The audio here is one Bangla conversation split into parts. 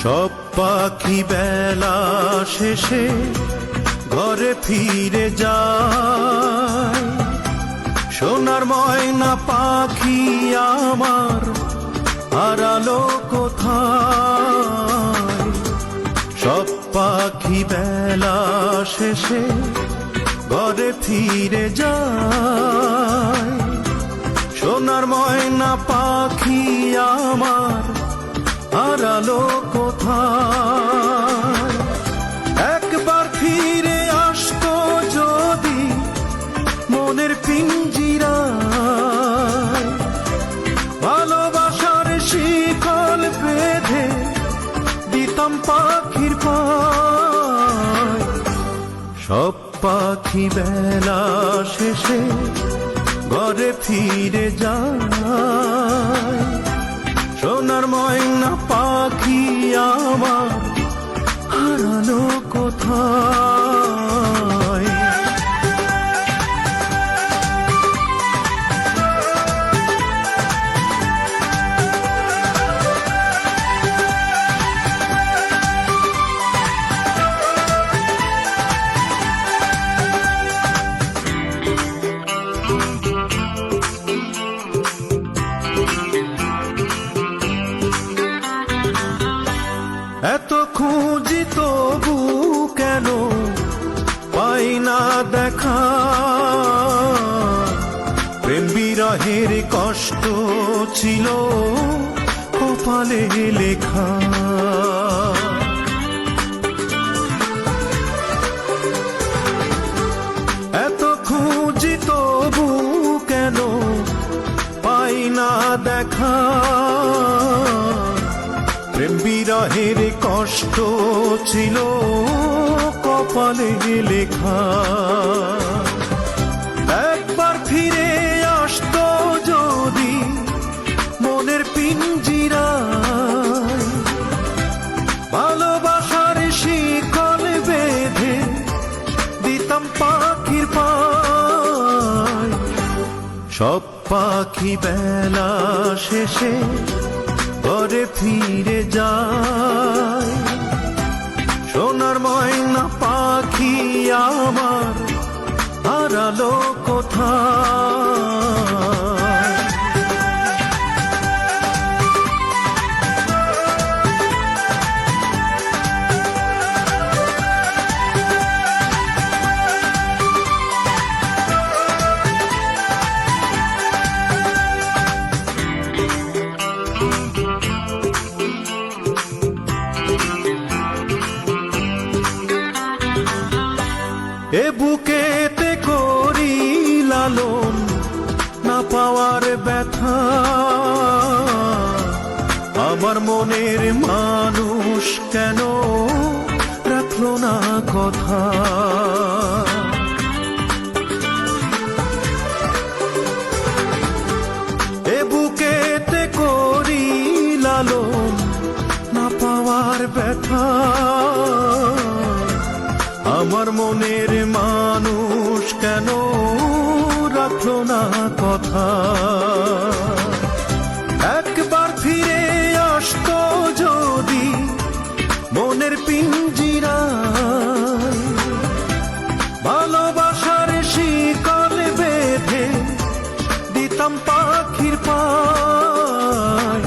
সব পাখি বেলা শেষে ঘরে ফিরে যায়। সোনার ময়না পাখি আমার হারালো কোথায়। সব পাখি বেলা শেষে ঘরে ফিরে যায়। সোনার ময়না পাখি আমার হারালো কোথায়। একবার ফিরে আসতো যদি মনের পিঞ্জিরায়, ভালোবাসার শিকল বেঁধে দিতাম পাখির পায়। সব পাখি বেলা শেষে ঘরে ফিরে যায়। সোনার ময়না পাখি আমার হারালো কোথায়। এত খুঁজি তবু কেন পাই না দেখা। প্রেম বিরহের কষ্ট ছিল কপালে লেখা। এত খুঁজি তবু কেন পাই না দেখা। প্রেম বিরহের কষ্ট ছিল কপালে লেখা। একবার ফিরে আসতো যদি মনের পিঞ্জিরায়, ভালোবাসার শিকল বেঁধে দিতাম পাখির পায়। সব পাখি বেলা শেষে ঘরে ফিরে যায়। সোনার ময়না পাখি আমার হারালো কোথায়। এ বুকেতে করি লালন না পাওয়ার ব্যথা। আমার মনের মানুষ কেন রাখলো না কথা। এ বুকেতে করি লালন না পাওয়ার ব্যথা। আমার মনের মানুষ কেন রাখলো না কথা। একবার ফিরে আসতো যদি মনের পিঞ্জিরায়, ভালোবাসার শিকল বেঁধে দিতাম পাখির পায়।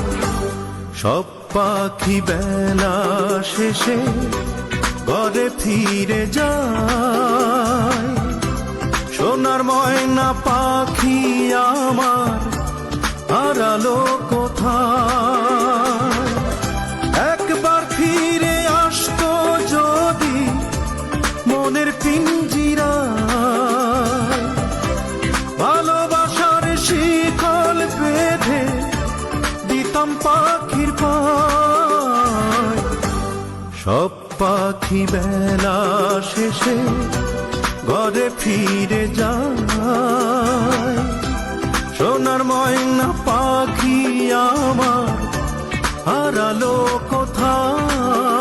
সব পাখি বেলা শেষে ঘরে ফিরে যায়। সোনার ময়না পাখি আমার হারালো কোথায়। একবার ফিরে আসতো যদি মনের পিঞ্জিরায়, ভালোবাসার শিকল বেঁধে দিতাম পাখির পায়। সব পাখি বেলা শেষে ঘরে ফিরে যায়। সোনার ময়না পাখি আমার হারালো কোথায়।